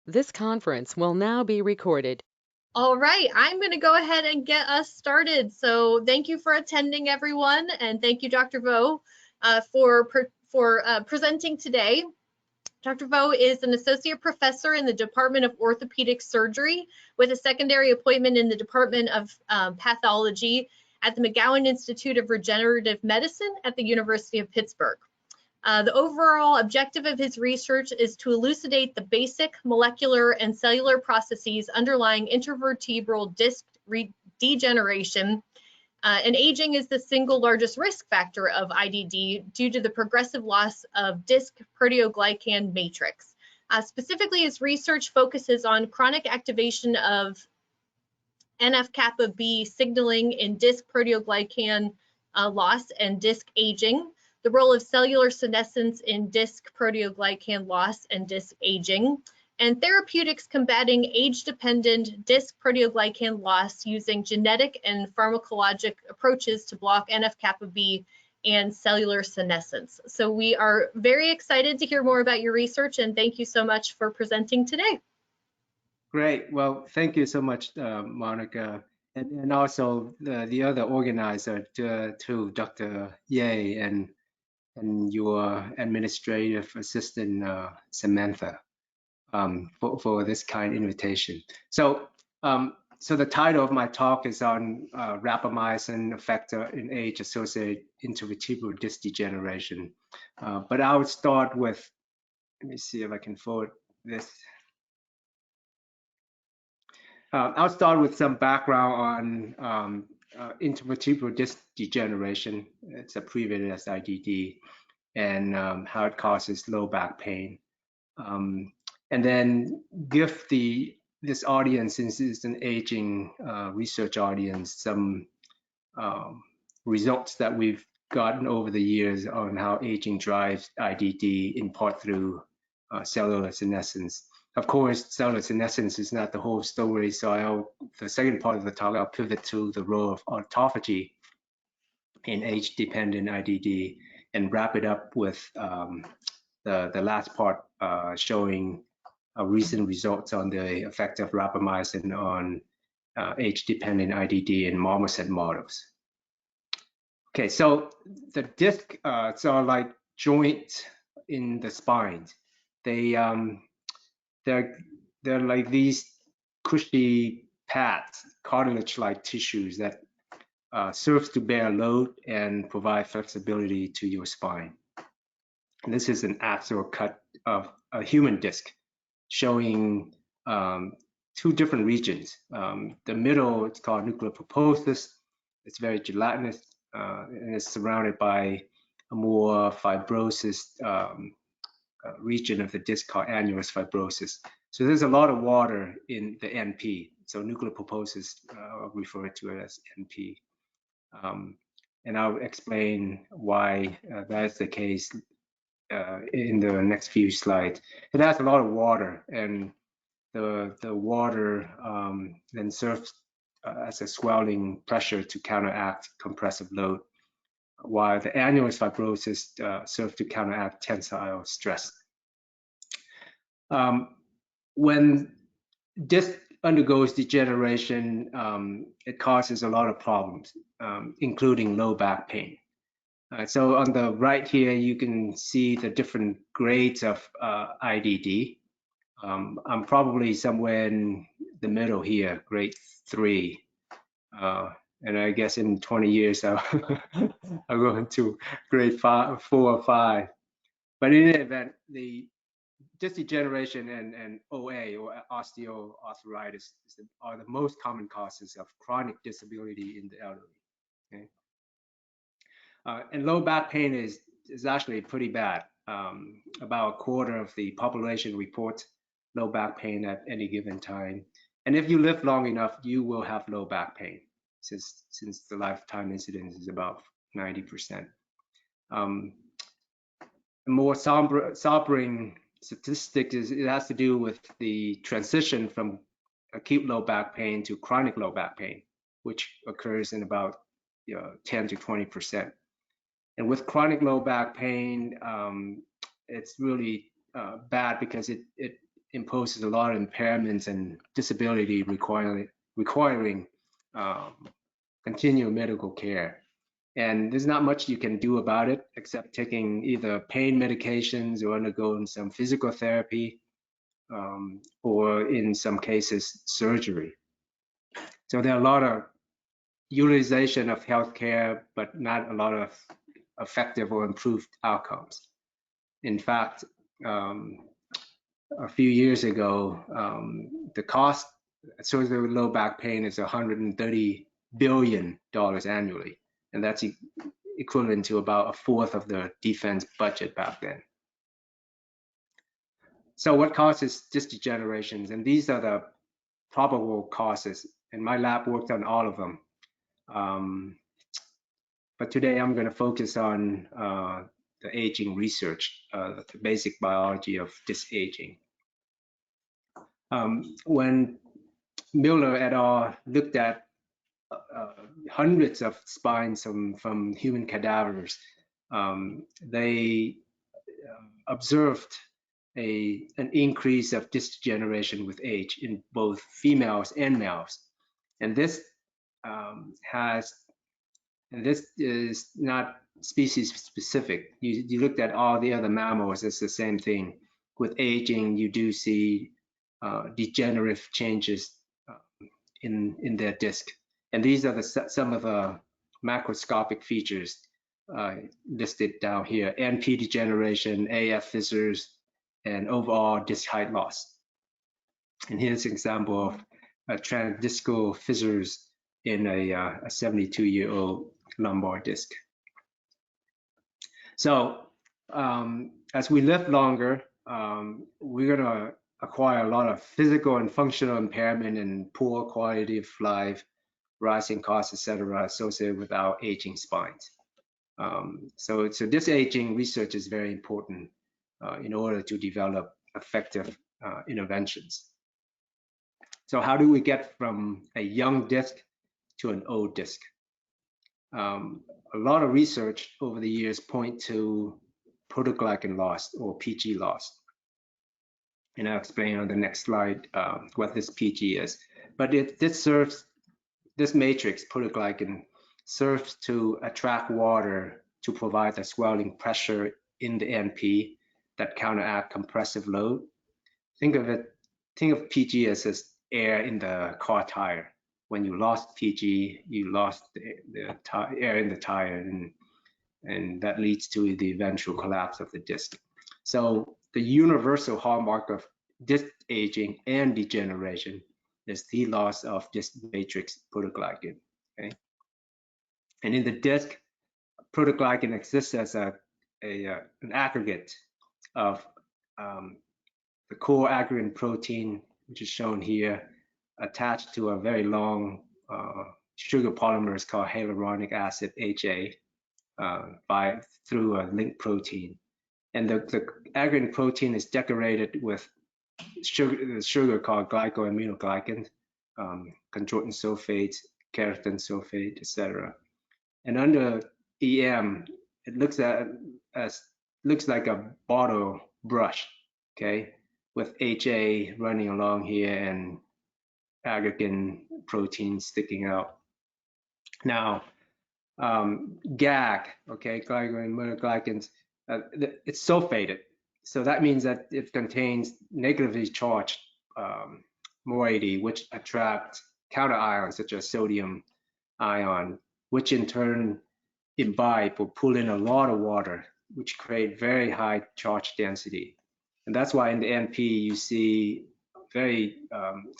This conference will now be recorded. All right, I'm going to go ahead and get us started. So thank you for attending, everyone, and thank you, Dr. Vo, for presenting today. Dr. Vo is an associate professor in the Department of Orthopedic Surgery with a secondary appointment in the Department of Pathology at the McGown Institute of Regenerative Medicine at the University of Pittsburgh. The overall objective of his research is to elucidate the basic molecular and cellular processes underlying intervertebral disc degeneration, and aging is the single largest risk factor of IDD due to the progressive loss of disc proteoglycan matrix. Specifically, his research focuses on chronic activation of NF-kappa B signaling in disc proteoglycan loss and disc aging, the role of cellular senescence in disc proteoglycan loss and disc aging, and therapeutics combating age-dependent disc proteoglycan loss using genetic and pharmacologic approaches to block NF-kappa B and cellular senescence. So we are very excited to hear more about your research, and thank you so much for presenting today. Great. Well, thank you so much, Monica, and also the other organizer too, Dr. Ye, and your administrative assistant Samantha, for this kind invitation. So so the title of my talk is on rapamycin effector in age-associated intervertebral disc degeneration. But I would start with, let me see if I can forward this. I'll start with some background on intervertebral disc degeneration. It's abbreviated as IDD, and how it causes low back pain. And then give this audience, since it's an aging research audience, some results that we've gotten over the years on how aging drives IDD, in part through cellular senescence. Of course, cellular senescence is not the whole story, so the second part of the talk, I'll pivot to the role of autophagy in age-dependent IDD and wrap it up with the last part showing recent results on the effect of rapamycin on age-dependent IDD in marmoset models. Okay, so the disc are like joints in the spine. They're like these cushy pads, cartilage-like tissues that serves to bear load and provide flexibility to your spine. And this is an axial cut of a human disc showing two different regions. The middle, it's called nuclear pulposus. It's very gelatinous, and it's surrounded by a more fibrosis region of the disc called annulus fibrosus. So there's a lot of water in the NP. So nuclear pulposus, I'll refer to it as NP. And I'll explain why that's the case in the next few slides. It has a lot of water, and the water then serves as a swelling pressure to counteract compressive load, while the annulus fibrosis serves to counteract tensile stress. When disc undergoes degeneration, it causes a lot of problems, including low back pain. So on the right here, you can see the different grades of IDD. I'm probably somewhere in the middle here, grade 3. And I guess in 20 years, I'll go into grade 4 or 5. But in any event, the disc degeneration and OA, or osteoarthritis, are the most common causes of chronic disability in the elderly. Okay? And low back pain is actually pretty bad. About a quarter of the population reports low back pain at any given time. And if you live long enough, you will have low back pain, since the lifetime incidence is about 90%. A more sobering statistic is it has to do with the transition from acute low back pain to chronic low back pain, which occurs in about 10 to 20%. And with chronic low back pain, it's really bad because it imposes a lot of impairments and disability requiring continual medical care. And there's not much you can do about it except taking either pain medications or undergoing some physical therapy, or in some cases, surgery. So there are a lot of utilization of healthcare, but not a lot of effective or improved outcomes. In fact, a few years ago, the cost associated with low back pain is $130 billion annually, and that's equivalent to about a fourth of the defense budget back then. So what causes disc degenerations? And these are the probable causes, and my lab worked on all of them. But today I'm going to focus on the aging research, the basic biology of disc aging. When Miller et al. Looked at hundreds of spines from human cadavers, they observed an increase of disc degeneration with age in both females and males. And this is not species specific. You looked at all the other mammals, it's the same thing. With aging, you do see degenerative changes in their disc. And these are some of the macroscopic features listed down here: NP degeneration, AF fissures, and overall disc height loss. And here's an example of transdiscal fissures in a 72-year-old lumbar disc. So as we live longer, we're going to acquire a lot of physical and functional impairment and poor quality of life, rising costs, etc., associated with our aging spines. So this aging research is very important in order to develop effective interventions. So how do we get from a young disc to an old disc? A lot of research over the years point to proteoglycan loss, or PG loss. And I'll explain on the next slide what this PG is. But this matrix, proteoglycan, serves to attract water to provide the swelling pressure in the NP that counteract compressive load. Think of PG as air in the car tire. When you lost PG, you lost the air in the tire, and that leads to the eventual collapse of the disc. So the universal hallmark of disc aging and degeneration is the loss of disc matrix proteoglycan. Okay, and in the disc, proteoglycan exists as an aggregate of the core aggregate protein, which is shown here, attached to a very long sugar polymers called hyaluronic acid, HA, through a link protein. And the aggregate protein is decorated with sugar called glycosaminoglycans, chondroitin sulfate, keratin sulfate, etc. And under EM, it looks like a bottle brush, okay, with HA running along here and aggregate protein sticking out. Now, GAG, okay, glycosaminoglycans, it's sulfated. So that means that it contains negatively charged moiety, which attract counter ions such as sodium ion, which in turn imbibe or pull in a lot of water, which create very high charge density. And that's why in the NP you see very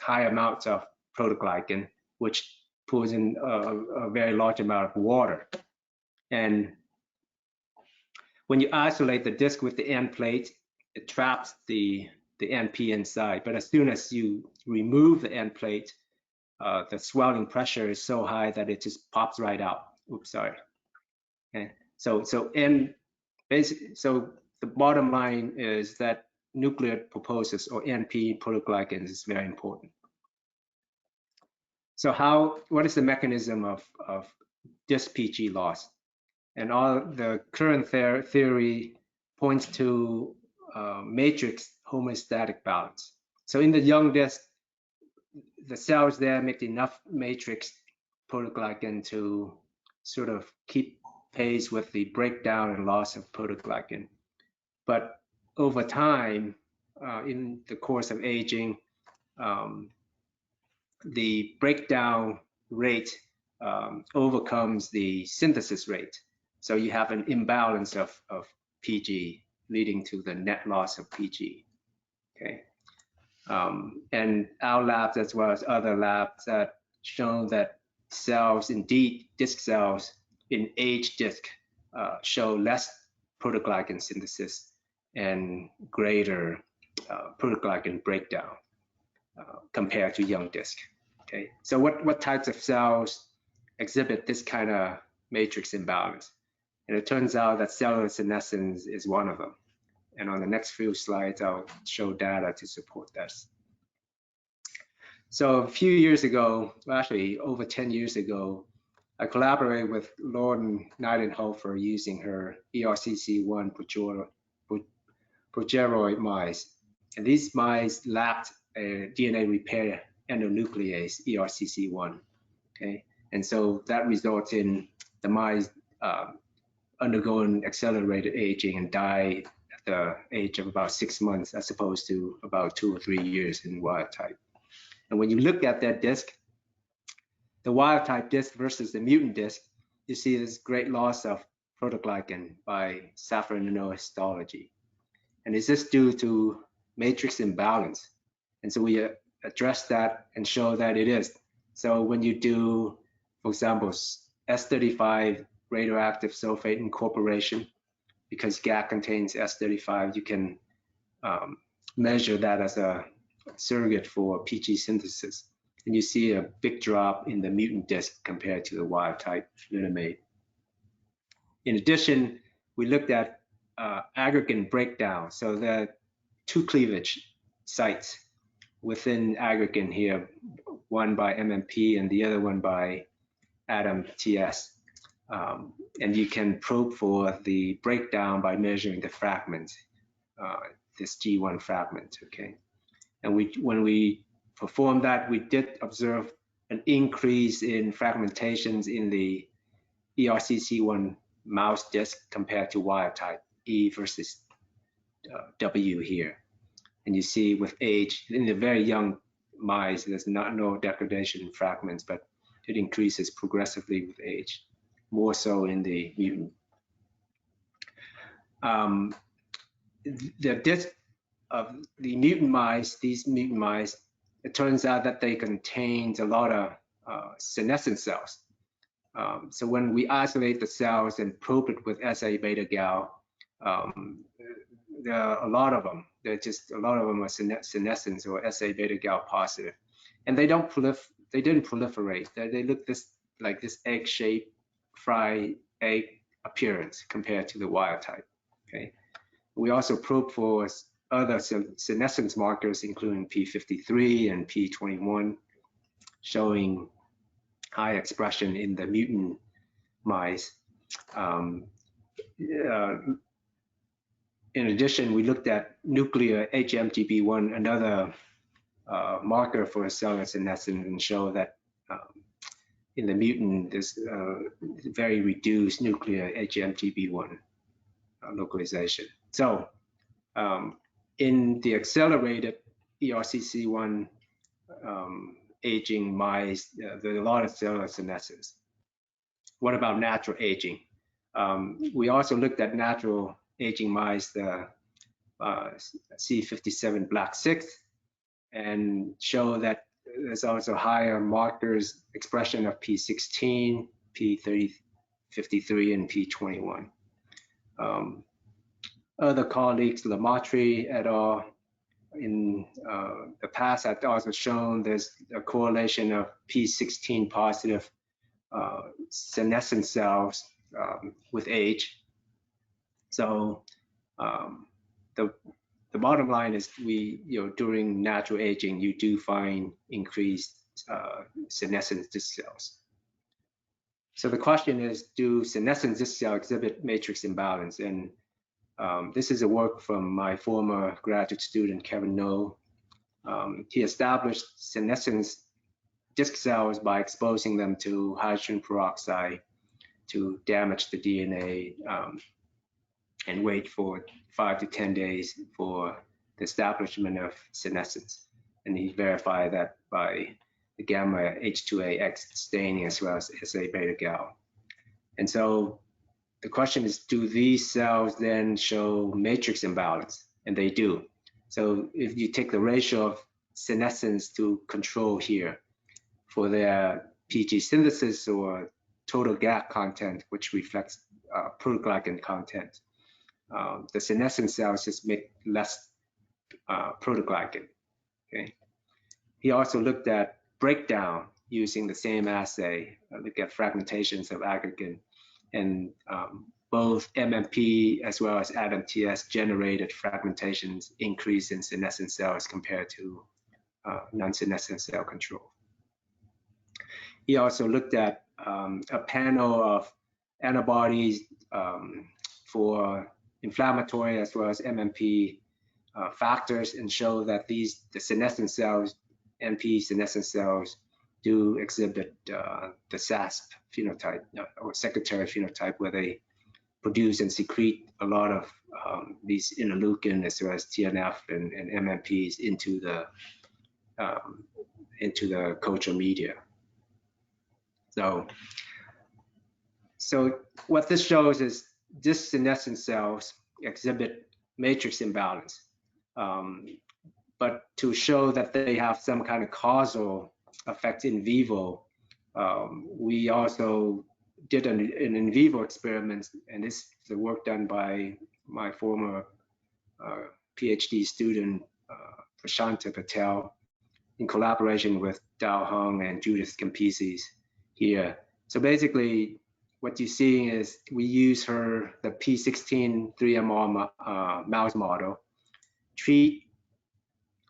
high amounts of proteoglycan, which pulls in a very large amount of water. And when you isolate the disc with the end plate, it traps the NP inside. But as soon as you remove the end plate, the swelling pressure is so high that it just pops right out. Oops, sorry. Okay. So the bottom line is that nuclear pulposus, or NP proteoglycans, is very important. So what is the mechanism of disc PG loss? And all the current theory points to matrix homeostatic balance. So in the young disc, the cells there make enough matrix protoglycan to sort of keep pace with the breakdown and loss of protoglycan. But over time, in the course of aging, the breakdown rate overcomes the synthesis rate. So you have an imbalance of PG leading to the net loss of PG. Okay. And our labs, as well as other labs, have shown that cells, indeed, disc cells in aged disc show less protoglycan synthesis and greater protoglycan breakdown compared to young disc. Okay, so what types of cells exhibit this kind of matrix imbalance? And it turns out that cellular senescence is one of them. And on the next few slides, I'll show data to support this. So a few years ago, well, actually over 10 years ago, I collaborated with Lauren Nidenhofer using her ERCC1 progeroid mice. And these mice lacked a DNA repair endonuclease, ERCC1. Okay, and so that results in the mice undergoing accelerated aging and die at the age of about 6 months, as opposed to about 2 or 3 years in wild type. And when you look at that disc, the wild type disc versus the mutant disc, you see this great loss of protoglycan by saffron-histology. And is this due to matrix imbalance? And so we address that and show that it is. So when you do, for example, S35 radioactive sulfate incorporation, because GAC contains S35, you can measure that as a surrogate for PG synthesis. And you see a big drop in the mutant disc compared to the wild type flutamate. In addition, we looked at aggregate breakdown. So there are 2 cleavage sites within aggregate here, one by MMP and the other one by ADAM-TS. And you can probe for the breakdown by measuring the fragments, this G1 fragment, okay? And when we performed that, we did observe an increase in fragmentations in the ERCC1 mouse disc compared to wild type, E versus W here. And you see with age, in the very young mice, there's no degradation in fragments, but it increases progressively with age, more so in the mutant. The disc of the mutant mice, these mutant mice, it turns out that they contain a lot of senescent cells. So when we isolate the cells and probe it with SA beta gal, there are a lot of them. There just a lot of them are senescent or SA beta gal positive, and they didn't proliferate. They look like this egg-shaped fried egg appearance compared to the wild type. Okay. We also probe for other senescence markers, including P53 and P21, showing high expression in the mutant mice. In addition, we looked at nuclear HMGB1, another marker for cellular senescence, and show that in the mutant, there's very reduced nuclear HMGB1 localization. So in the accelerated ERCC1 aging mice, there's a lot of cellular senescence. What about natural aging? We also looked at natural aging mice, the C57 black 6, and show that there's also higher markers expression of P16, P53, and P21. Other colleagues, Lamatri et al., in the past have also shown there's a correlation of P16 positive senescent cells with age. So the bottom line is during natural aging, you do find increased senescent disc cells. So the question is, do senescent disc cells exhibit matrix imbalance? And this is a work from my former graduate student, Kevin No, he established senescence disc cells by exposing them to hydrogen peroxide to damage the DNA and wait for 5 to 10 days for the establishment of senescence. And he verified that by the gamma H2AX staining as well as SA beta gal. And so the question is, do these cells then show matrix imbalance? And they do. So if you take the ratio of senescence to control here for their PG synthesis or total GAC content, which reflects protoglycan content, the senescent cells just make less protoglycan. Okay. He also looked at breakdown using the same assay, look at fragmentations of aggregate, and both MMP as well as ADAMTS generated fragmentations increase in senescent cells compared to non-senescent cell control. He also looked at a panel of antibodies for inflammatory as well as MMP factors and showed that the senescent cells, NP senescent cells, do exhibit the SASP phenotype or secretary phenotype, where they produce and secrete a lot of these interleukin as well as TNF and MMPs into the culture media. So what this shows is this senescent cells exhibit matrix imbalance, but to show that they have some kind of causal effect in vivo, we also did an in vivo experiment, and this is the work done by my former PhD student, Prashanta Patel, in collaboration with Dao Hong and Judith Campisis here. So basically, what you're seeing is we use the P16 3MR mouse model, treat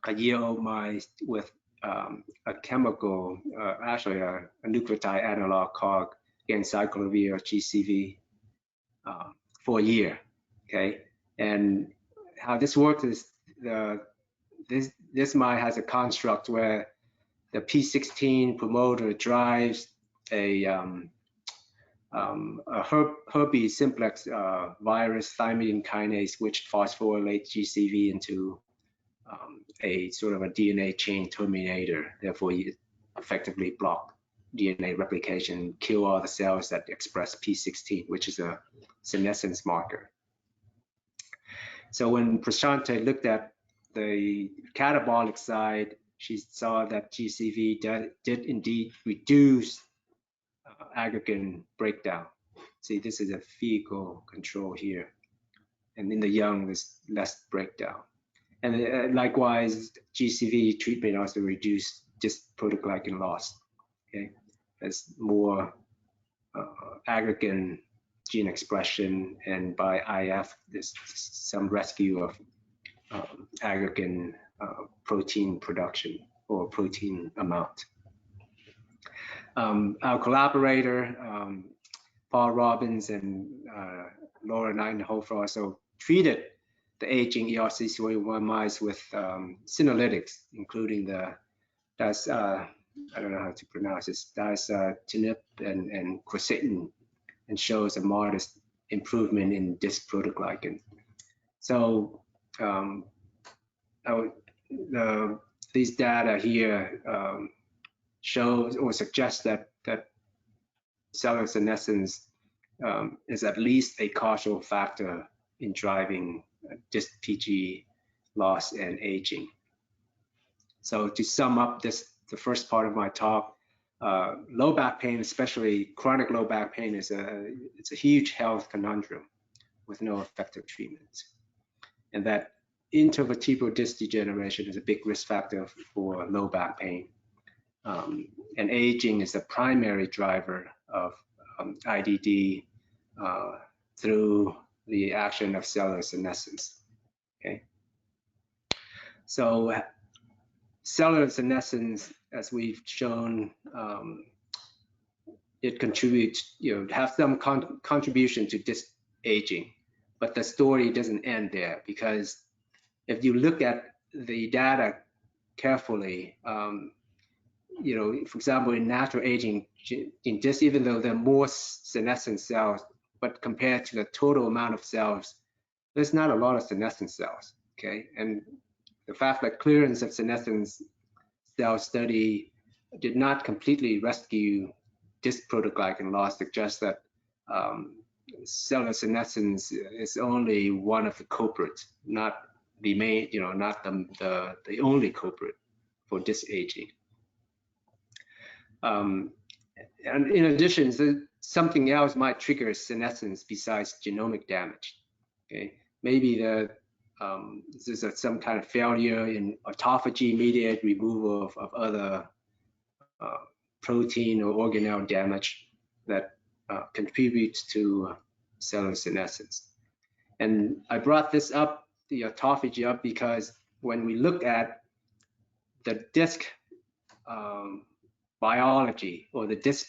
a year-old mice with a chemical, actually a nucleotide analog called ganciclovir or GCV for a year, okay? And how this works is this mice has a construct where the P16 promoter drives a herpes simplex virus thymidine kinase, which phosphorylates GCV into a sort of a DNA chain terminator. Therefore, you effectively block DNA replication, kill all the cells that express P16, which is a senescence marker. So when Prashanta looked at the catabolic side, she saw that GCV did indeed reduce aggregate breakdown. See, this is a fecal control here. And in the young, there's less breakdown. And likewise, GCV treatment also reduced just protoglycan loss. Okay, there's more aggregate gene expression, and by IF, there's some rescue of aggregate protein production or protein amount. Our collaborator, Paul Robbins and Laura Nightinghofer, also treated the aging ERCC1 mice with senolytics, including I don't know how to pronounce this, dasatinib and quercetin, and shows a modest improvement in disc protoglycan. So these data here shows or suggests that cellular senescence is at least a causal factor in driving disc PG loss and aging. So to sum up the first part of my talk, low back pain, especially chronic low back pain, it's a huge health conundrum with no effective treatments, and that intervertebral disc degeneration is a big risk factor for low back pain. And aging is the primary driver of IDD through the action of cellular senescence. Okay, so cellular senescence, as we've shown, it contributes, have some contribution to disc aging, but the story doesn't end there, because if you look at the data carefully. You know, for example, in natural aging, in just even though there are more senescent cells, but compared to the total amount of cells, there's not a lot of senescent cells. Okay, and the fact that clearance of senescent cell study did not completely rescue disc proteoglycan loss suggests that cellular senescence is only one of the culprits, not the main, you know, not the only culprit for disc aging. And in addition, something else might trigger senescence besides genomic damage. Okay, maybe there's some kind of failure in autophagy-mediated removal of other protein or organelle damage that contributes to cellular senescence. And I brought this up, the autophagy up, because when we look at the disc biology, or the disc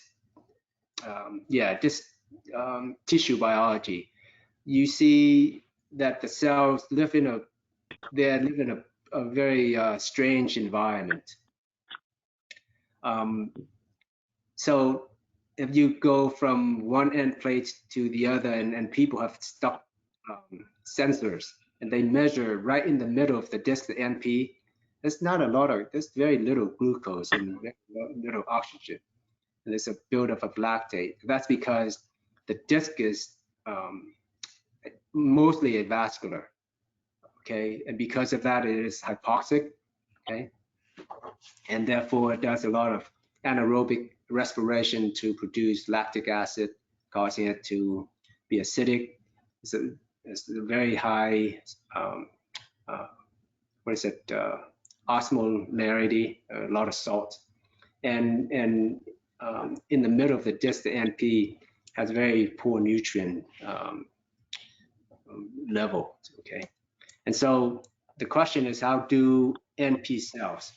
tissue biology, you see that the cells live in a very strange environment. So if you go from one end plate to the other, and people have stuck sensors, and they measure right in the middle of the disc, the NP, there's very little glucose and very little oxygen. And there's a buildup of lactate. That's because the disc is mostly avascular, okay? And because of that, it is hypoxic, okay? And therefore, it does a lot of anaerobic respiration to produce lactic acid, causing it to be acidic. It's a very high, osmolarity, a lot of salt. And in the middle of the disc, the NP has very poor nutrient level, okay? And so the question is, how do NP cells,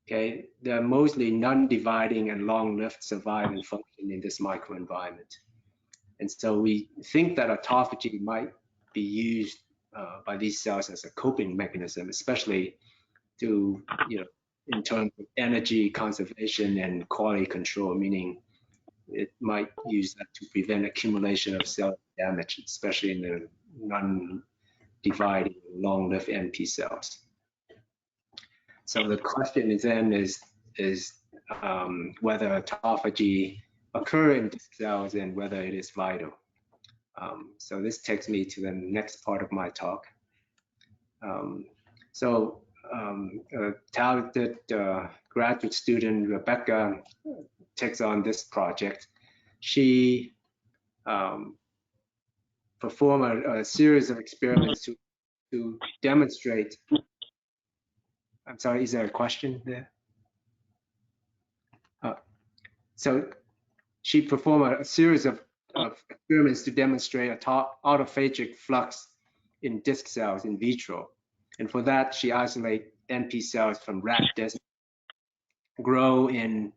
okay, they're mostly non-dividing and long-lived, survive and function in this microenvironment. And so we think that autophagy might be used by these cells as a coping mechanism, especially to, you know, in terms of energy conservation and quality control, meaning it might use that to prevent accumulation of cell damage, especially in the non-dividing, long-lived NP cells. So the question is then is whether autophagy occur in disc cells and whether it is vital. So this takes me to the next part of my talk. A talented graduate student, Rebecca, takes on this project. She performed a series of experiments to demonstrate. I'm sorry, is there a question there? So she performed a series of experiments to demonstrate autophagic flux in disc cells in vitro. And for that, she isolated NP cells from rat disc, grow in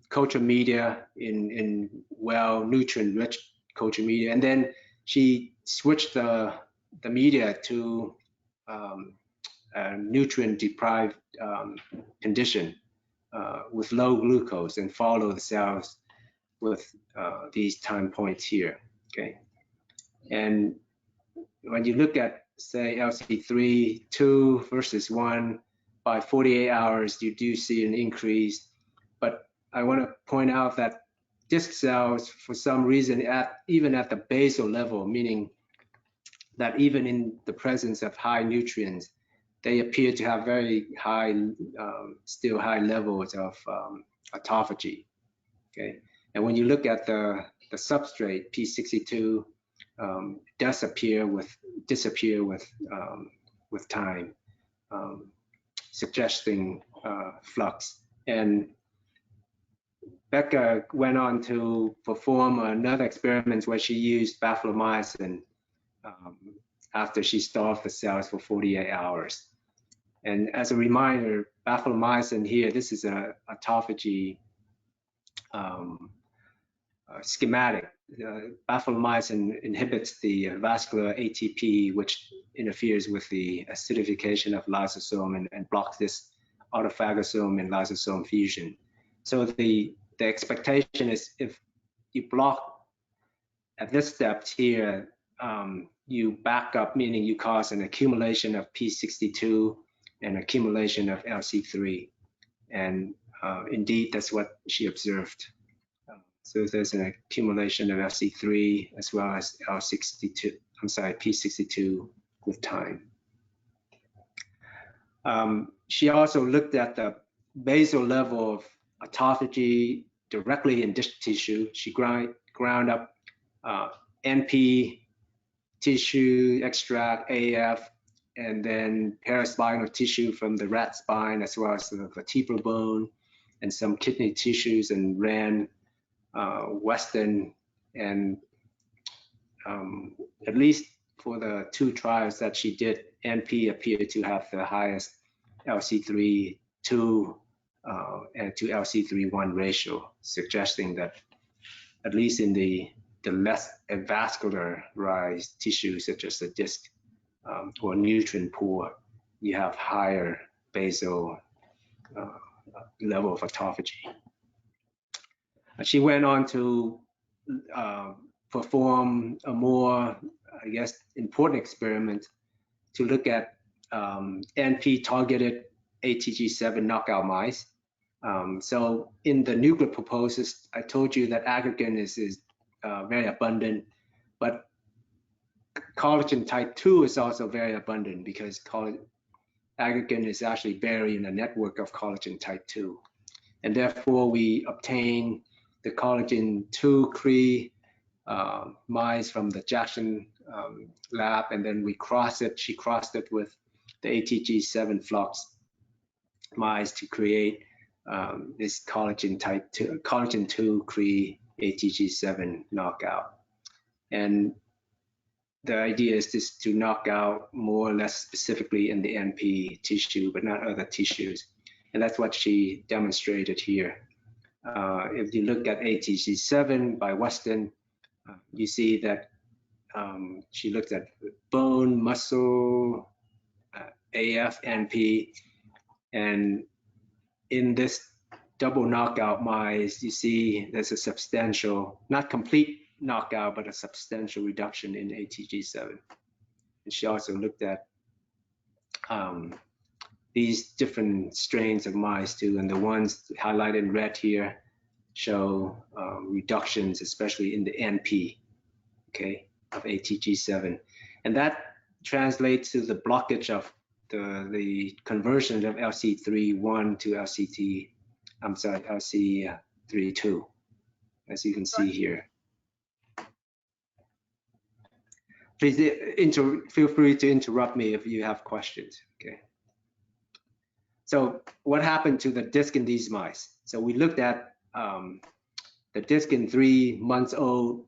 culture media, in well nutrient-rich culture media, and then she switched the media to a nutrient-deprived condition with low glucose, and follow the cells with these time points here. Okay, and when you look at, say, LC3 2 versus 1 by 48 hours, you do see an increase. But I want to point out that disc cells, for some reason, even at the basal level, meaning that even in the presence of high nutrients, they appear to have very high, still high levels of autophagy. Okay, and when you look at the substrate P62, does disappear with time, suggesting flux. And Becca went on to perform another experiment where she used rapamycin after she starved the cells for 48 hours. And as a reminder, rapamycin here, this is a autophagy schematic. Rapamycin inhibits the vascular ATP, which interferes with the acidification of lysosome and blocks this autophagosome and lysosome fusion. So the expectation is if you block at this step here, you back up, meaning you cause an accumulation of P62 and accumulation of LC3. And indeed, that's what she observed. So there's an accumulation of LC3 as well as L62, I'm sorry, P62 with time. She also looked at the basal level of autophagy directly in dish tissue. She ground up NP tissue extract, AF, and then paraspinal tissue from the rat spine, as well as the vertebral bone, and some kidney tissues, and ran Western, and at least for the 2 trials that she did, NP appeared to have the highest LC3 2 and to LC3 1 ratio, suggesting that at least in the less vascularized tissue, such as the disc or nutrient poor, you have higher basal level of autophagy. She went on to perform a more, I guess, important experiment to look at NP-targeted ATG7 knockout mice. So in the nuclear pulposus, I told you that aggregan is very abundant, but collagen type 2 is also very abundant because aggregan is actually buried in a network of collagen type 2. And therefore, we obtain the collagen 2 Cree mice from the Jackson lab, and then we she crossed it with the ATG7 flux mice to create this collagen 2 Cree ATG7 knockout. And the idea is just to knock out more or less specifically in the NP tissue, but not other tissues. And that's what she demonstrated here. If you look at ATG7 by Weston, you see that she looked at bone, muscle, AF, NP, and in this double knockout mice, you see there's a substantial, not complete knockout, but a substantial reduction in ATG7. And she also looked at these different strains of mice too, and the ones highlighted in red here show reductions, especially in the NP, okay, of ATG7. And that translates to the blockage of the conversion of LC3-1 to LC3-2, as you can see here. Please feel free to interrupt me if you have questions, okay? So what happened to the disc in these mice? So we looked at the disc in 3 months old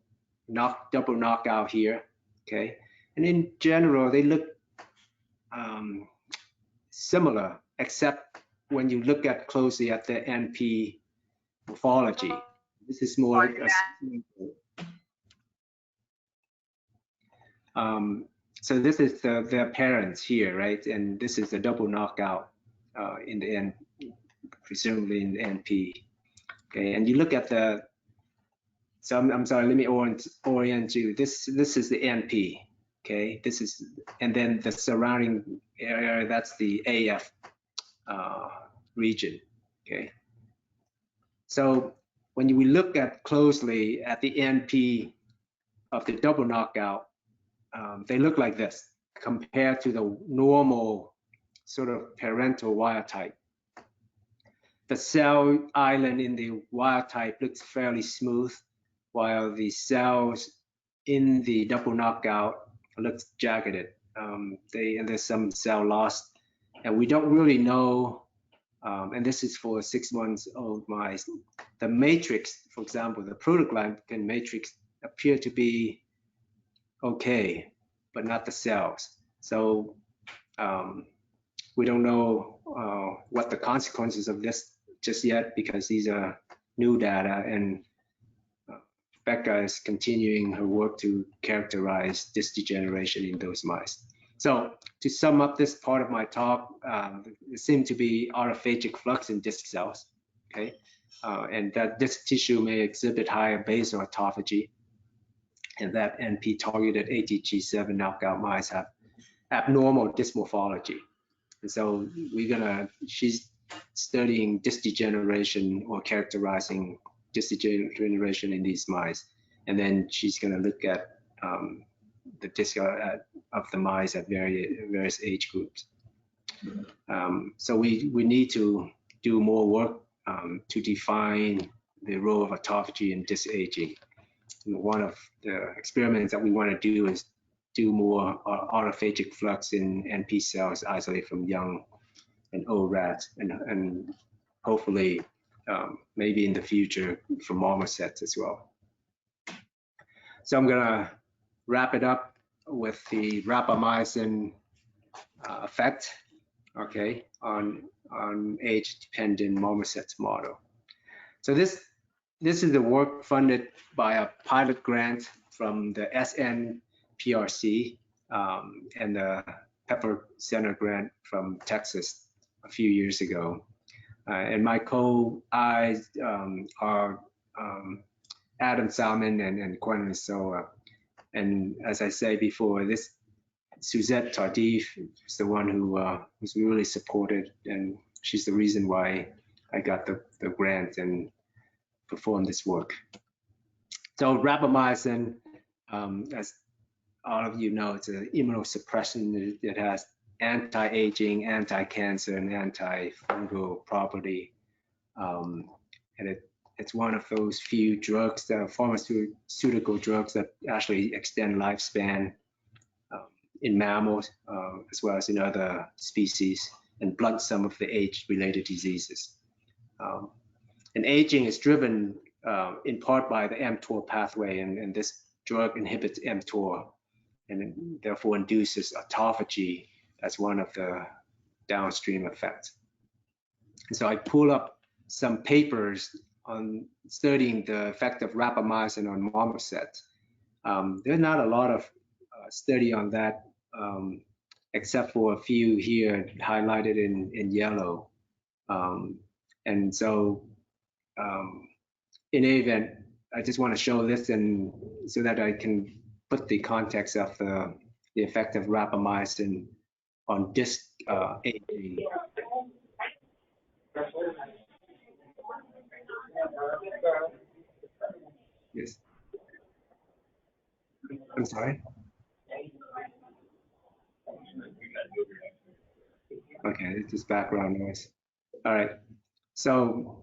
double knockout here, okay? And in general, they look similar, except when you look at closely at the NP morphology. This is more like a so this is their parents here, right? And this is a double knockout in the N, presumably in the NP. Okay, and you look at the, so I'm sorry, let me orient you. This is the NP, okay? This is, and then the surrounding area, that's the AF region, okay? So when we look at closely at the NP of the double knockout, they look like this compared to the normal sort of parental wild type. The cell island in the wild type looks fairly smooth, while the cells in the double knockout looks jagged. And there's some cell loss, and we don't really know. And this is for 6 months old mice. The matrix, for example, the protoglycan matrix appear to be okay, but not the cells. So we don't know what the consequences of this just yet, because these are new data, and Becca is continuing her work to characterize this degeneration in those mice. So to sum up this part of my talk, there seems to be autophagic flux in disc cells, okay? And that disc tissue may exhibit higher basal autophagy, and that NP-targeted ATG7 knockout mice have abnormal disc morphology. And so she's studying disc degeneration or characterizing disc degeneration in these mice. And then she's gonna look at the disc of the mice at various age groups. So we need to do more work to define the role of autophagy in disc aging. And one of the experiments that we want to do is do more autophagic flux in NP cells isolated from young and old rats, and hopefully maybe in the future for marmosets as well. So I'm gonna wrap it up with the rapamycin effect, okay, on age-dependent marmosets model. So this is the work funded by a pilot grant from the SNPRC and the Pepper Center grant from Texas a few years ago. And my co-I's are Adam Salmon and Quentin Soa. And as I said before, this Suzette Tardif is the one who was really supported, and she's the reason why I got the grant and performed this work. So rapamycin, as all of you know, it's an immunosuppressant that has anti-aging, anti-cancer, and anti-fungal property. And it's one of those few drugs, pharmaceutical drugs that actually extend lifespan in mammals as well as in other species, and blunt some of the age-related diseases. And aging is driven in part by the mTOR pathway, and this drug inhibits mTOR and therefore induces autophagy as one of the downstream effects. And so I pull up some papers on studying the effect of rapamycin on marmosets. There's not a lot of study on that, except for a few here highlighted in yellow. And so in any event, I just want to show this and so that I can put the context of the effect of rapamycin on disc aging. Yes. I'm sorry. Okay, it's just background noise. All right. So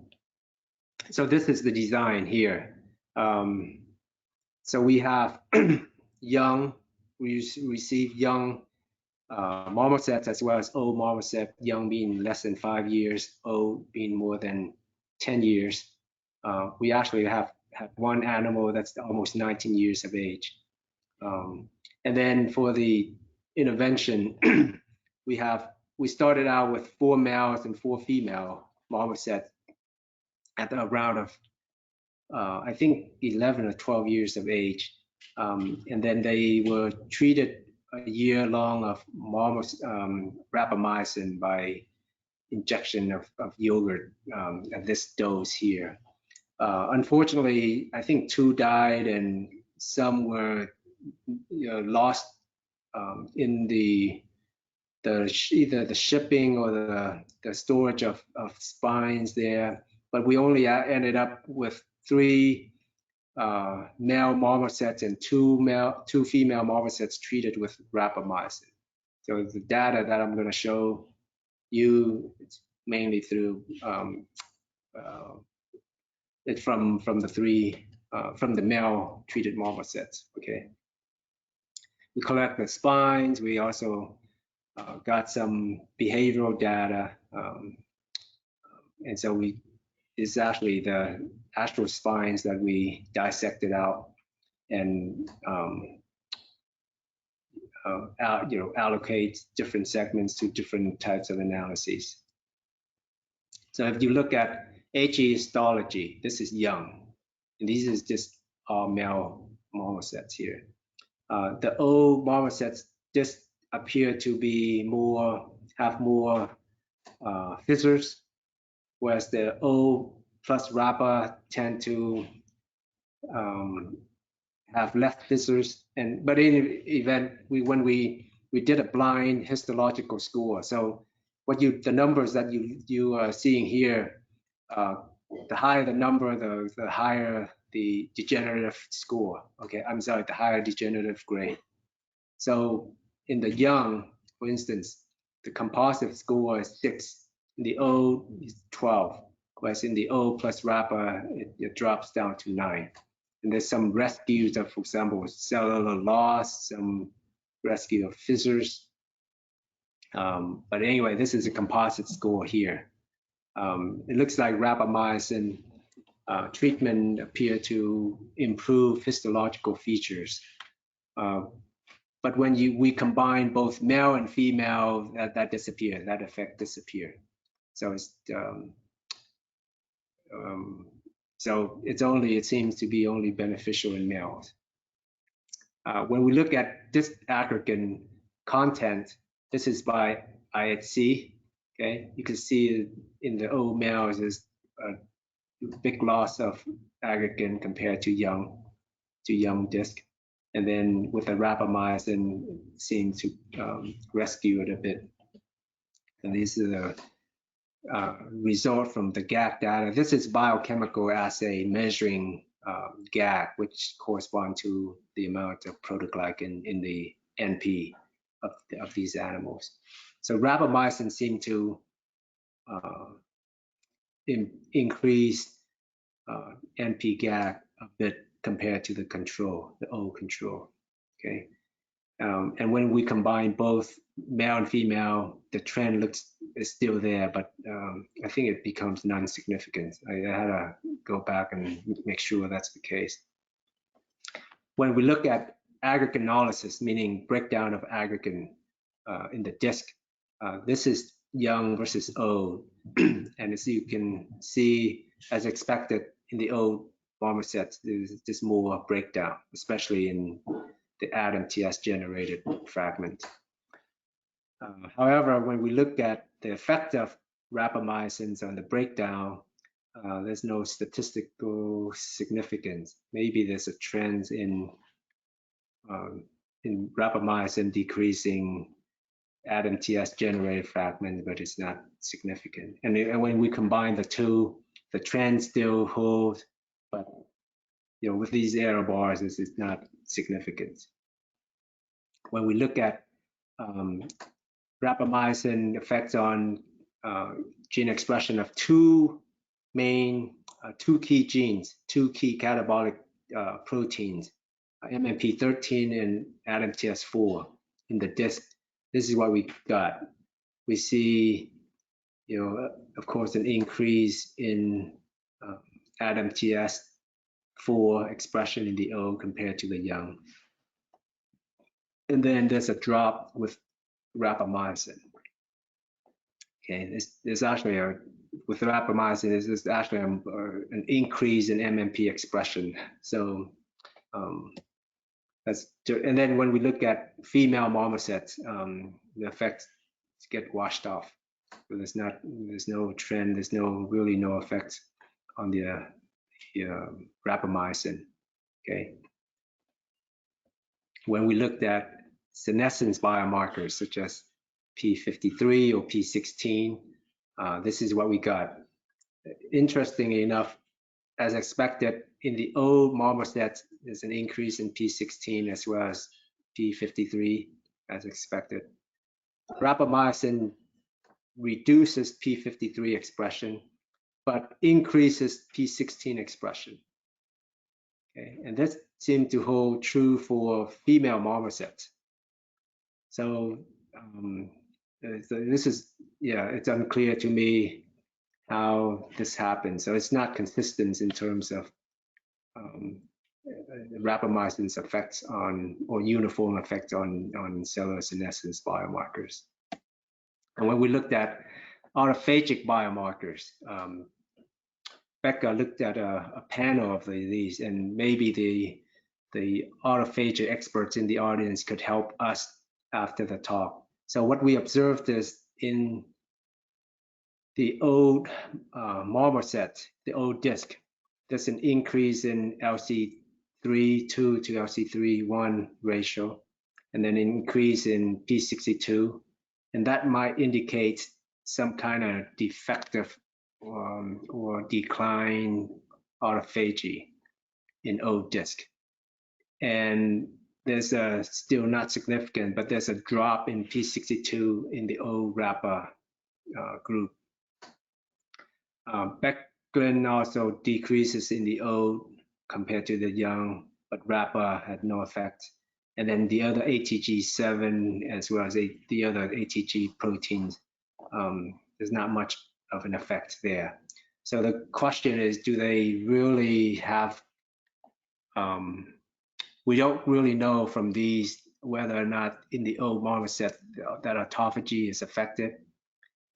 this is the design here. So we have young, we receive young marmosets as well as old marmoset, young being less than 5 years, old being more than 10 years. We actually have one animal that's almost 19 years of age. And then for the intervention, we started out with 4 males and 4 female marmosets at around of I think 11 or 12 years of age, and then they were treated a year long of rapamycin by injection of yogurt at this dose here. Unfortunately, I think 2 died and some were lost in either the shipping or the storage of spines there. But we only ended up with 3 male marmosets and 2 female marmosets treated with rapamycin. So the data that I'm going to show you, it's mainly through it's from the male treated marmosets. Okay. We collect the spines. We also got some behavioral data, and so it's actually the astral spines that we dissected out and allocate different segments to different types of analyses. So if you look at HE histology, this is young, and these is just all male marmosets here. The old marmosets, just appear to be have more fissures, whereas the O plus RAPA tend to have less fissures. But in the event, when we did a blind histological score, so the numbers that you are seeing here, the higher the number, the higher the degenerative score. Okay, I'm sorry, the higher degenerative grade. So in the young, for instance, the composite score is 6, in the O is 12, whereas in the O plus RAPA, it drops down to 9. And there's some rescues of, for example, cellular loss, some rescue of fissures. But anyway, this is a composite score here. It looks like rapamycin treatment appear to improve histological features. But when we combine both male and female, that disappears, that effect disappears. So it seems to be only beneficial in males. When we look at this aggregate content, this is by IHC. Okay, you can see in the old males there's a big loss of aggregate compared to young disc, and then with the rapamycin seems to rescue it a bit. And these are the result from the GAG data. This is biochemical assay measuring GAG, which correspond to the amount of protoglycan in the NP of these animals. So rapamycin seemed to increase NP GAG a bit compared to the control, the O control. Okay, and when we combine both male and female, the trend is still there, but I think it becomes non-significant. I had to go back and make sure that's the case. When we look at aggregate analysis, meaning breakdown of aggregate in the disc, this is young versus old, and as you can see, as expected in the old marmosets, there's just more breakdown, especially in the ADAM-TS generated fragment. However, when we look at the effect of rapamycins on the breakdown, there's no statistical significance. Maybe there's a trend in rapamycin decreasing ADAM-TS generated fragment, but it's not significant. And when we combine the two, the trend still holds, but with these error bars, this is not significant. When we look at rapamycin effects on gene expression of two key genes, two key catabolic proteins, MMP13 and ADAM-TS4 in the disc. This is what we got. We see, of course, an increase in ADAM-TS4 expression in the O compared to the young. And then there's a drop with rapamycin. Okay, there's actually with rapamycin, there's actually an increase in MMP expression. So and then when we look at female marmosets, the effects get washed off. So there's no trend, there's really no effects on the rapamycin. Okay. When we looked at senescence biomarkers such as P53 or P16, this is what we got. Interestingly enough, as expected, in the old marmosets, there's an increase in P16 as well as P53 as expected. Rapamycin reduces P53 expression, but increases P16 expression. Okay, and this seemed to hold true for female marmosets. So this is, it's unclear to me how this happens. So it's not consistent in terms of rapamycin's effects on, or uniform effects on cellular senescence biomarkers. And when we looked at autophagic biomarkers, Becca looked at a panel of these, and maybe the autophagy experts in the audience could help us after the talk. So what we observed is in the old marmoset, the old disc, there's an increase in LC3-2 to LC3-1 ratio, and then an increase in P62, and that might indicate some kind of defective or decline autophagy in old disc. And there's still not significant, but there's a drop in P62 in the old rapper group. Becklin also decreases in the old compared to the young, but rapper had no effect. And then the other ATG7 as well as the other ATG proteins, there's not much of an effect there. So the question is, do they really have, we don't really know from these whether or not in the old marmoset that autophagy is affected,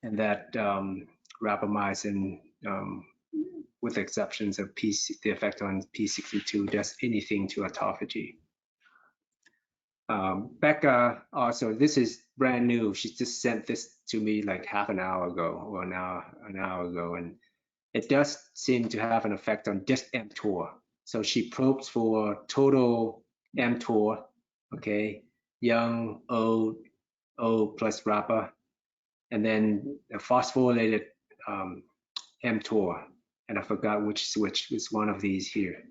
and that rapamycin, with exceptions of the effect on P62, does anything to autophagy. Becca also, this is brand new. She just sent this to me like half an hour ago, or an hour ago, and it does seem to have an effect on disc mTOR. So she probes for total mTOR, okay, young, old plus rapper, and then a phosphorylated mTOR, and I forgot which switch was one of these here.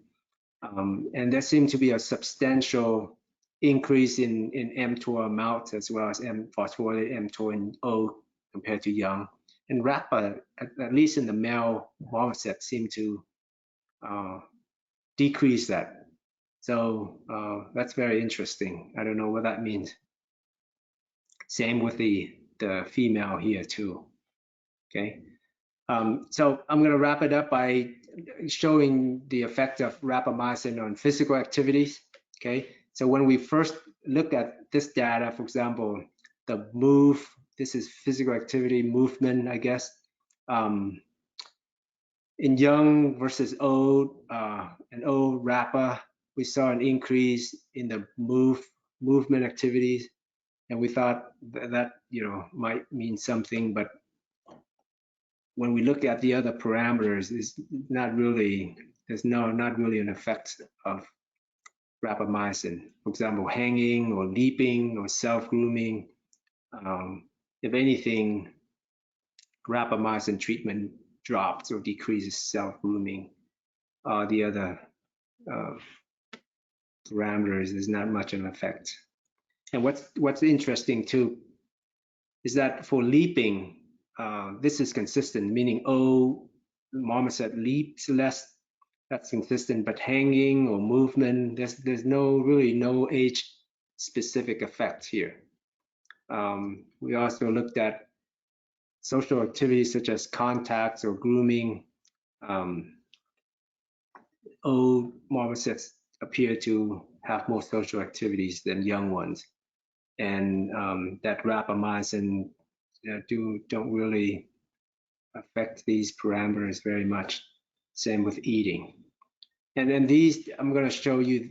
And there seemed to be a substantial increase in mTOR amount as well as phosphorylated mTOR in old compared to young. And rapper, at least in the male marmoset, seemed to decrease that. So that's very interesting. I don't know what that means. Same with the female here too. Okay. So I'm going to wrap it up by showing the effect of rapamycin on physical activities. Okay. So when we first looked at this data, for example, the move, this is physical activity, movement, I guess. In young versus old, and old rapper, we saw an increase in the movement activities, and we thought that might mean something, but when we look at the other parameters, it's not really, there's not really an effect of rapamycin. For example, hanging or leaping or self-grooming. If anything, rapamycin treatment drops or decreases self-grooming. The other parameters, there's not much of an effect. And what's interesting too is that for leaping, this is consistent, meaning marmoset leaps less. That's consistent, but hanging or movement, there's really no age-specific effect here. We also looked at social activities such as contacts or grooming. Old marmosets appear to have more social activities than young ones, and that rapamycin don't really affect these parameters very much. Same with eating. And then these, I'm going to show you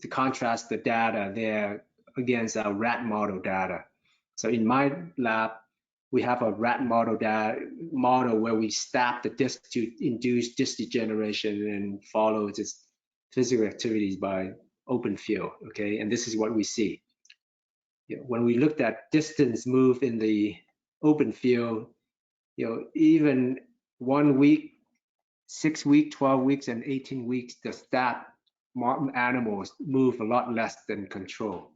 to contrast the data there against our rat model data. So in my lab, we have a rat model where we stap the disc to induce disc degeneration and follow its physical activities by open field. Okay, and this is what we see. When we looked at distance move in the open field, even 1 week, 6 weeks, 12 weeks, and 18 weeks, the stap animals move a lot less than control.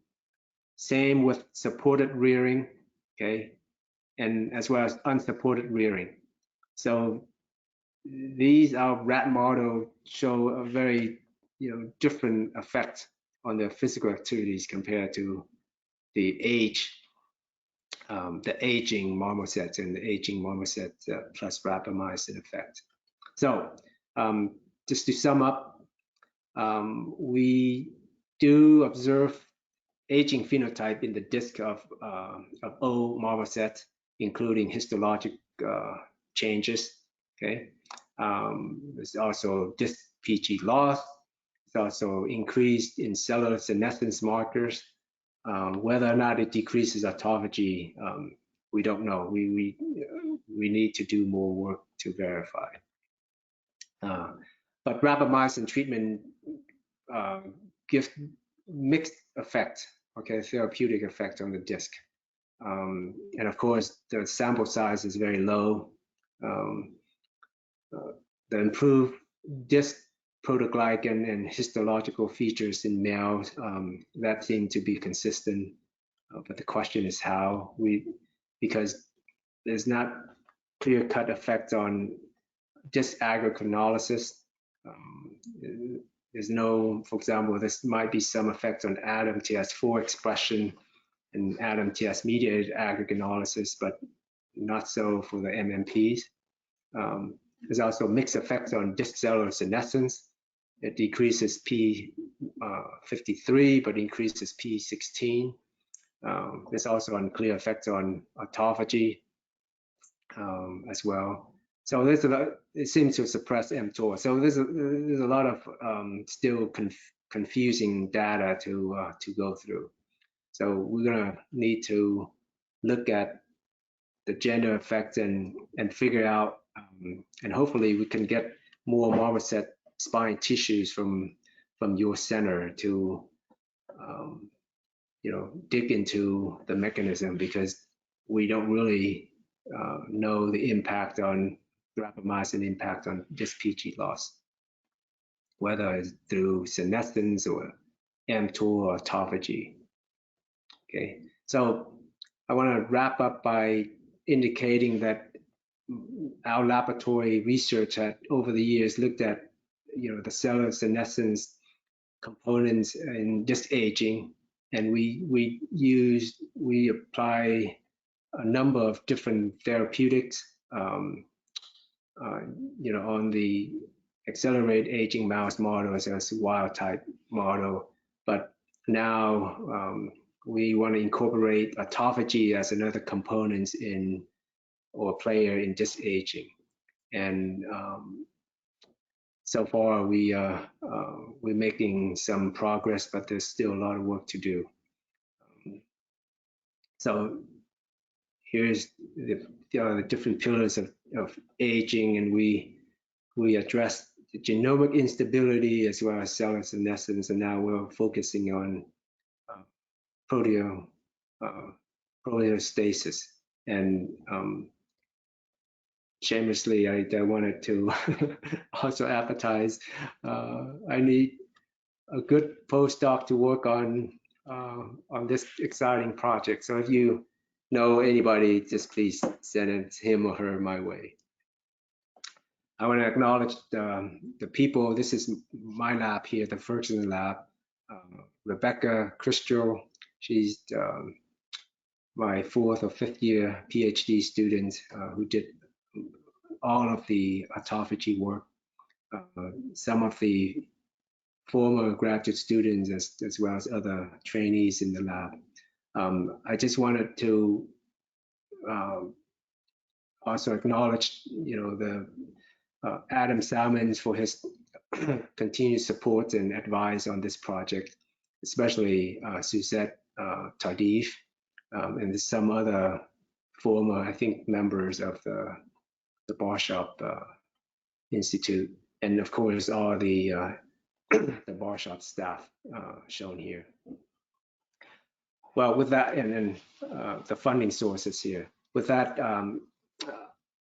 Same with supported rearing, okay, and as well as unsupported rearing. So these, our rat model, show a very different effect on the physical activities compared to the aging marmosets and the aging marmoset plus rapamycin effect. So just to sum up, we do observe aging phenotype in the disc of old marmoset, including histologic changes. Okay, there's also disc PG loss. It's also increased in cellular senescence markers. Whether or not it decreases autophagy, we don't know. We need to do more work to verify. But rapamycin treatment gives mixed effect, okay, therapeutic effect on the disc. And of course, the sample size is very low. The improved disc protoglycan and histological features in males that seem to be consistent, but the question is how. Because there's not clear-cut effect on disc aggregate analysis. There's no, for example, this might be some effect on ADAM-TS4 expression and ADAM-TS mediated aggregate analysis, but not so for the MMPs. There's also mixed effects on disc cellular senescence. It decreases P53, but increases P16. There's also unclear effects on autophagy as well. So there's a lot, it seems to suppress mTOR. So there's a lot of still confusing data to go through. So we're gonna need to look at the gender effect and figure out, and hopefully we can get more marmoset spine tissues from your center to dig into the mechanism, because we don't really know the impact on rapamycin impact on disc PG loss, whether it's through senescence or mTOR or autophagy. Okay, so I want to wrap up by indicating that our laboratory research had over the years looked at the cellular senescence components in disc aging, and we apply a number of different therapeutics on the accelerate aging mouse model as a wild type model, but now we want to incorporate autophagy as another component in or player in disc aging. And so far we're making some progress, but there's still a lot of work to do. So here's the different pillars of aging, and we address the genomic instability as well as cellular senescence, and now we're focusing on proteostasis. And shamelessly, I wanted to also advertise I need a good postdoc to work on this exciting project. So if you know anybody, just please send him or her my way. I want to acknowledge the people. This is my lab here, the Ferguson lab. Rebecca Crystal, she's my 4th or 5th year PhD student who did all of the autophagy work. Some of the former graduate students as well as other trainees in the lab. I just wanted to also acknowledge, the Adam Salmons for his continued support and advice on this project, especially Suzette Tardif, and some other former, I think, members of the Barshop Institute, and of course all the Barshop staff shown here. Well, with that, and then the funding sources here. With that,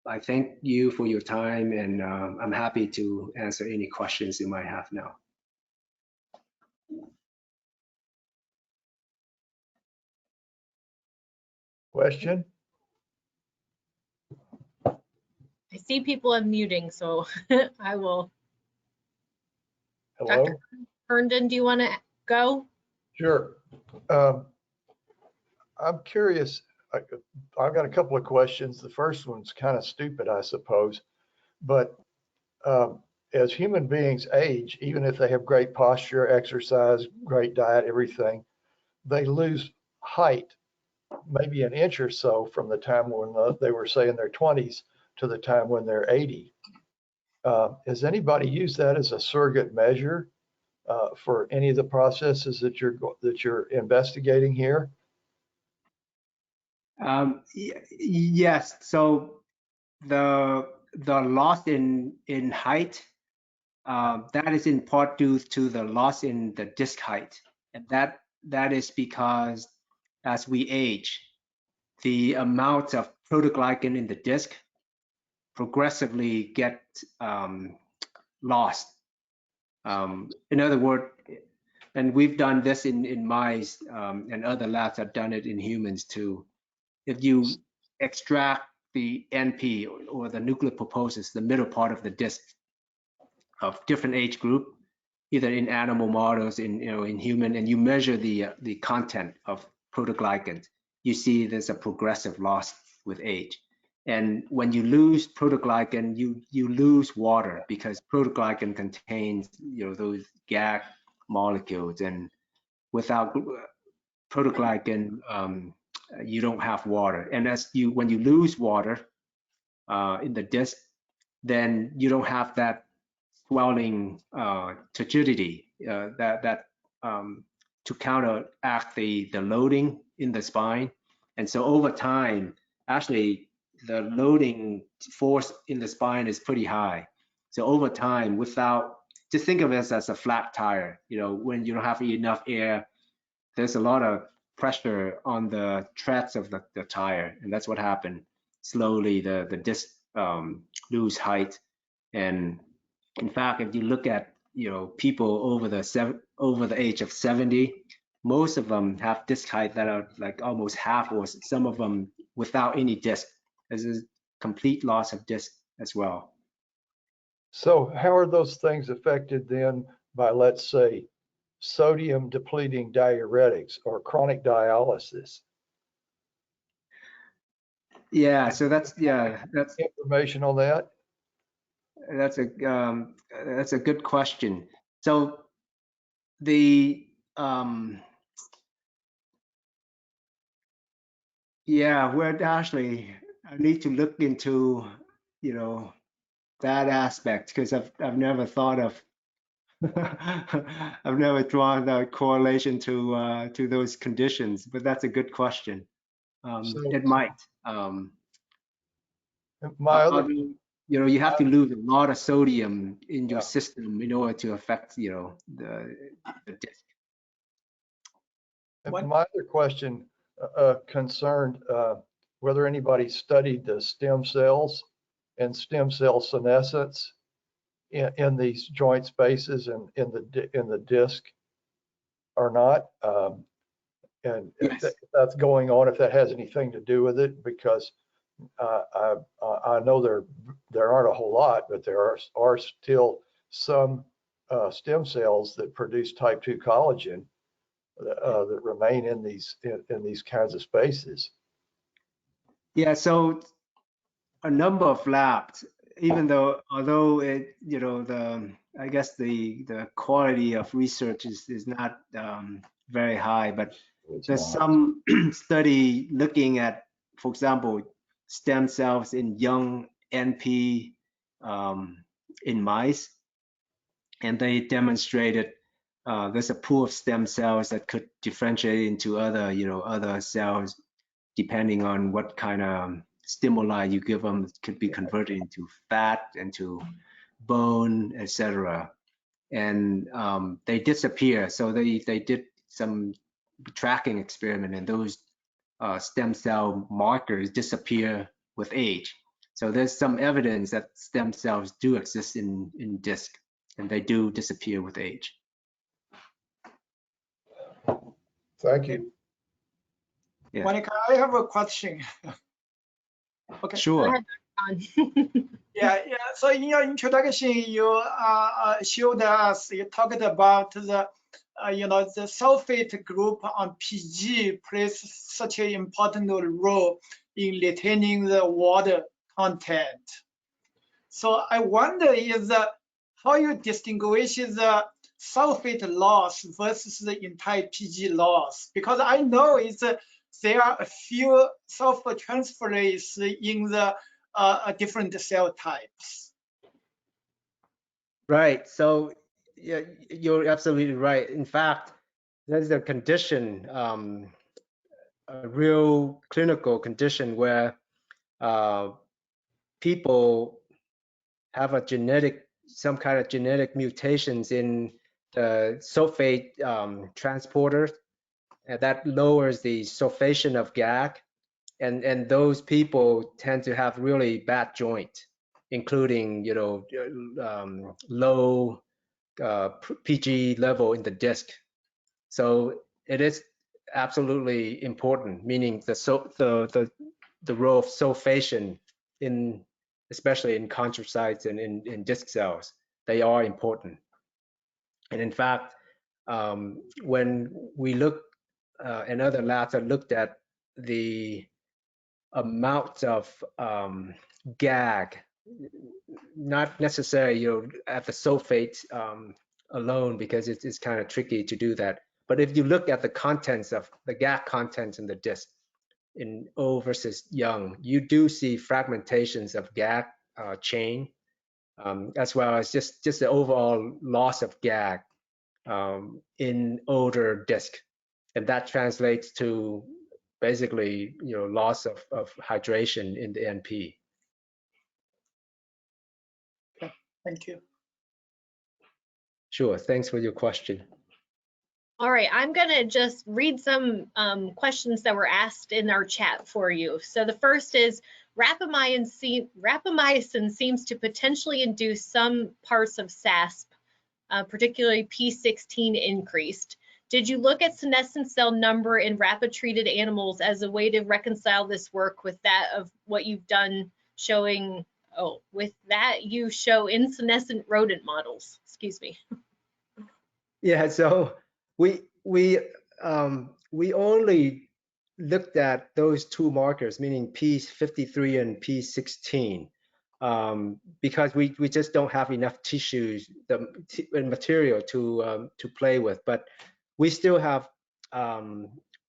I thank you for your time, and I'm happy to answer any questions you might have now. Question? I see people unmuting, so I will. Hello? Dr. Herndon, do you want to go? Sure. I'm curious. I've got a couple of questions. The first one's kind of stupid, I suppose. But as human beings age, even if they have great posture, exercise, great diet, everything, they lose height, maybe an inch or so from the time when they were, say, in their 20s to the time when they're 80. Has anybody used that as a surrogate measure for any of the processes that you're investigating here? Yes. So the loss in height, that is in part due to the loss in the disc height, and that is because as we age, the amount of proteoglycan in the disc progressively get lost. In other words, and we've done this in mice, and other labs have done it in humans too. If you extract the NP or the nuclear pulposus, the middle part of the disc of different age group, either in animal models, in human, and you measure the content of proteoglycan, you see there's a progressive loss with age. And when you lose proteoglycan, you lose water, because proteoglycan contains those GAG molecules, and without proteoglycan, you don't have water. And when you lose water in the disc, then you don't have that swelling turgidity to counteract the loading in the spine. And so over time, actually, the loading force in the spine is pretty high. So over time, just think of it as a flat tire. When you don't have enough air, there's a lot of pressure on the treads of the tire, and that's what happened. Slowly, the disc lose height, and in fact, if you look at people over the age of 70, most of them have disc height that are like almost half, or some of them without any disc. There's a complete loss of disc as well. So how are those things affected then by, let's say, sodium depleting diuretics or chronic dialysis? Yeah, so that's information on that. That's a good question. So we're actually, I need to look into that aspect, because I've never thought of I've never drawn the correlation to those conditions, but that's a good question. It might. You have to lose a lot of sodium in your system in order to affect the disc. My other question concerned whether anybody studied the stem cells and stem cell senescence in these joint spaces and in the disc or not, and yes. if that's going on, if that has anything to do with it, because I know there aren't a whole lot, but there are still some stem cells that produce type 2 collagen that remain in these kinds of spaces. Yeah, so a number of labs, although it, I guess the quality of research is not very high, but there's some study looking at, for example, stem cells in young NP in mice, and they demonstrated there's a pool of stem cells that could differentiate into other cells depending on what kind of stimuli you give them. It could be converted into fat, into bone, etc. And they disappear. So they did some tracking experiment, and those stem cell markers disappear with age. So there's some evidence that stem cells do exist in disc, and they do disappear with age. Thank you. Yeah. Monica, I have a question. Okay. Sure. Yeah. So in your introduction, you showed us, you talked about the the sulfate group on PG plays such an important role in retaining the water content. So I wonder how you distinguish the sulfate loss versus the entire PG loss, because I know there are a few sulfur transferase in the different cell types. Right. So yeah, you're absolutely right. In fact, there's a condition, a real clinical condition where people have some kind of genetic mutations in the sulfate transporter, and that lowers the sulfation of GAG, and those people tend to have really bad joint, including low PG level in the disc. So it is absolutely important, meaning the role of sulfation in, especially in chondrocytes and in disc cells, they are important. And in fact, when we look and other labs have looked at the amount of GAG, not necessarily at the sulfate alone, because it's kind of tricky to do that. But if you look at the contents of the GAG contents in the disc in old versus young, you do see fragmentations of GAG chain, as well as just the overall loss of GAG in older disc, and that translates to basically loss of hydration in the NP. Okay, thank you. Sure, thanks for your question. All right, I'm gonna just read some questions that were asked in our chat for you. So the first is, rapamycin seems to potentially induce some parts of SASP, particularly P16 increased. Did you look at senescent cell number in rapid-treated animals as a way to reconcile this work with that of what you've done showing, with that you show in senescent rodent models? Excuse me. Yeah, so we only looked at those two markers, meaning P53 and P16, because we just don't have enough tissues and material to play with. But we still have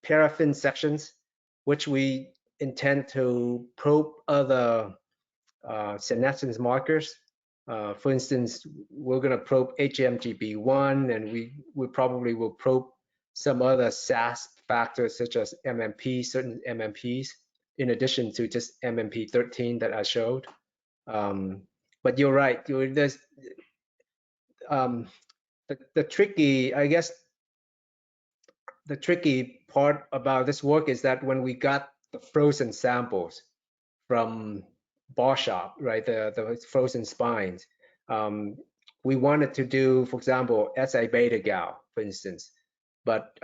paraffin sections, which we intend to probe other senescence markers. For instance, we're going to probe HMGB1, and we probably will probe some other SASP factors such as MMP, certain MMPs, in addition to just MMP13 that I showed. But you're right. There's the tricky, I guess, the tricky part about this work is that when we got the frozen samples from Barshop, right, the frozen spines, we wanted to do, for example, SI beta gal, for instance, but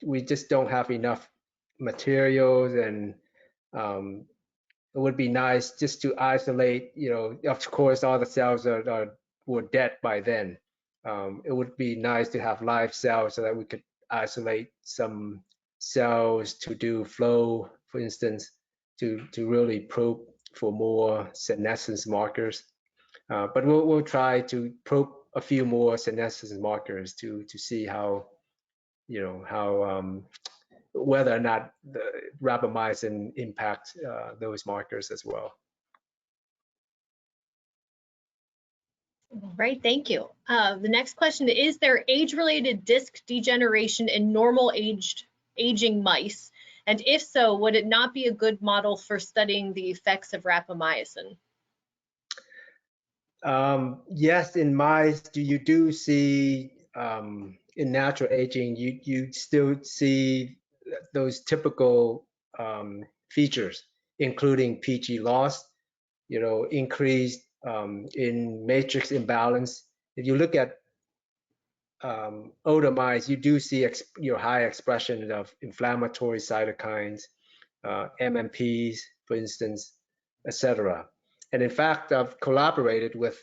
we just don't have enough materials, and it would be nice just to isolate, of course, all the cells were dead by then. It would be nice to have live cells so that we could isolate some cells to do flow, for instance, to really probe for more senescence markers. But we'll try to probe a few more senescence markers to see how, whether or not the rapamycin impact those markers as well. All right, thank you. The next question is there age-related disc degeneration in normal aging mice? And if so, would it not be a good model for studying the effects of rapamycin? Yes, in mice, you do see in natural aging, you still see those typical features, including PG loss, increased in matrix imbalance. If you look at older mice, you do see high expression of inflammatory cytokines, MMPs, for instance, etc. And in fact, I've collaborated with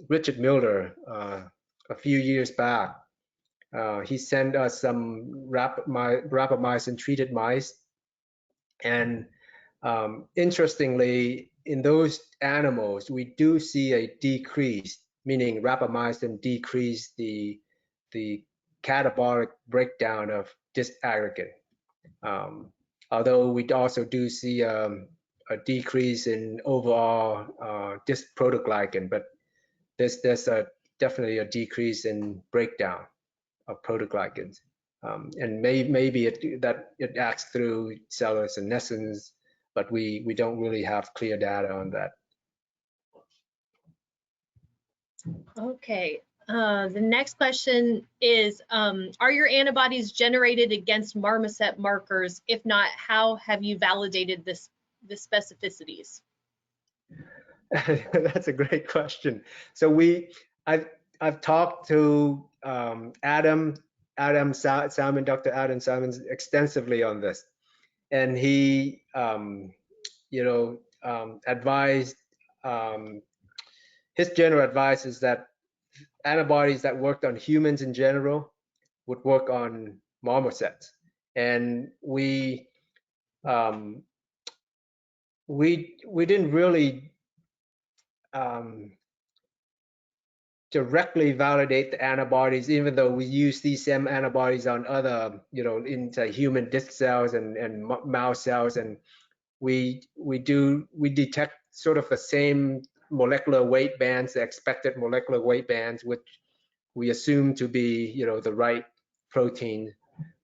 Richard Miller a few years back. He sent us some rapamycin treated mice, and interestingly, in those animals, we do see a decrease, meaning rapamycin decreased the catabolic breakdown of disc aggregate. Although we also do see a decrease in overall disc protoglycan, but there's a definitely a decrease in breakdown of proteoglycans. And maybe it acts through cellular senescence, but we don't really have clear data on that. Okay. The next question is, are your antibodies generated against marmoset markers? If not, how have you validated the specificities? That's a great question. So I've talked to Dr. Adam Salmons extensively on this, and he advised, his general advice is that antibodies that worked on humans in general would work on marmosets, and we didn't really directly validate the antibodies, even though we use these same antibodies on other, into human disc cells and mouse cells, and we detect sort of the same molecular weight bands, the expected molecular weight bands, which we assume to be, the right protein,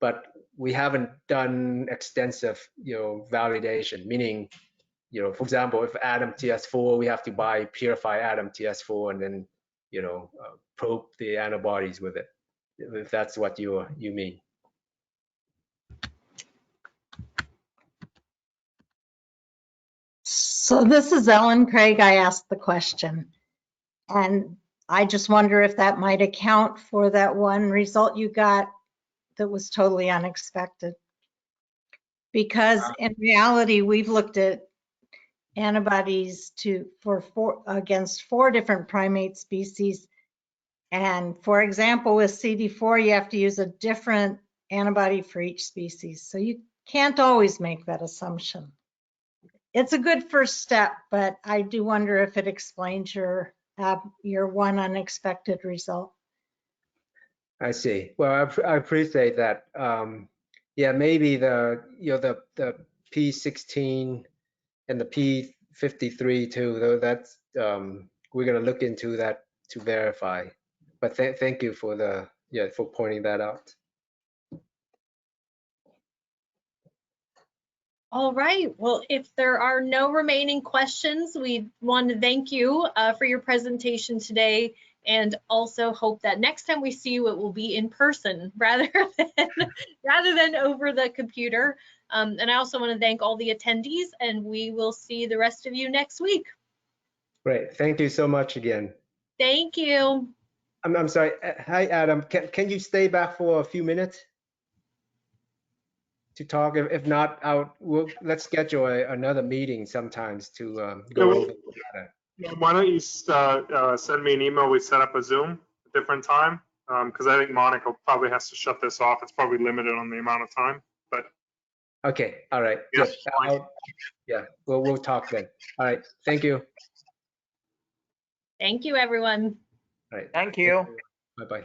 but we haven't done extensive, validation, meaning, for example, if Adam TS4, we have to buy purified Adam TS4 and then, probe the antibodies with it, if that's what you mean. So this is Ellen Craig. I asked the question, and I just wonder if that might account for that one result you got that was totally unexpected. Because in reality, we've looked at antibodies against 4 different primate species. And for example, with CD4, you have to use a different antibody for each species. So you can't always make that assumption. It's a good first step, but I do wonder if it explains your one unexpected result. I see. Well, I appreciate that. Yeah, maybe the P16 and the P53 too. Though that's we're gonna look into that to verify. But thank you for for pointing that out. All right. Well, if there are no remaining questions, we want to thank you for your presentation today, and also hope that next time we see you, it will be in person rather than over the computer. And I also want to thank all the attendees, and we will see the rest of you next week. Great. Thank you so much again. Thank you. I'm sorry. Hi, Adam. Can you stay back for a few minutes to talk? If not, let's schedule another meeting sometimes to go over the data. Why don't you send me an email? We set up a Zoom a different time, because I think Monica probably has to shut this off. It's probably limited on the amount of time. But okay, all right. Yes, yeah, we'll talk then. All right. Thank you. Thank you, everyone. All right. Thank you. Bye-bye.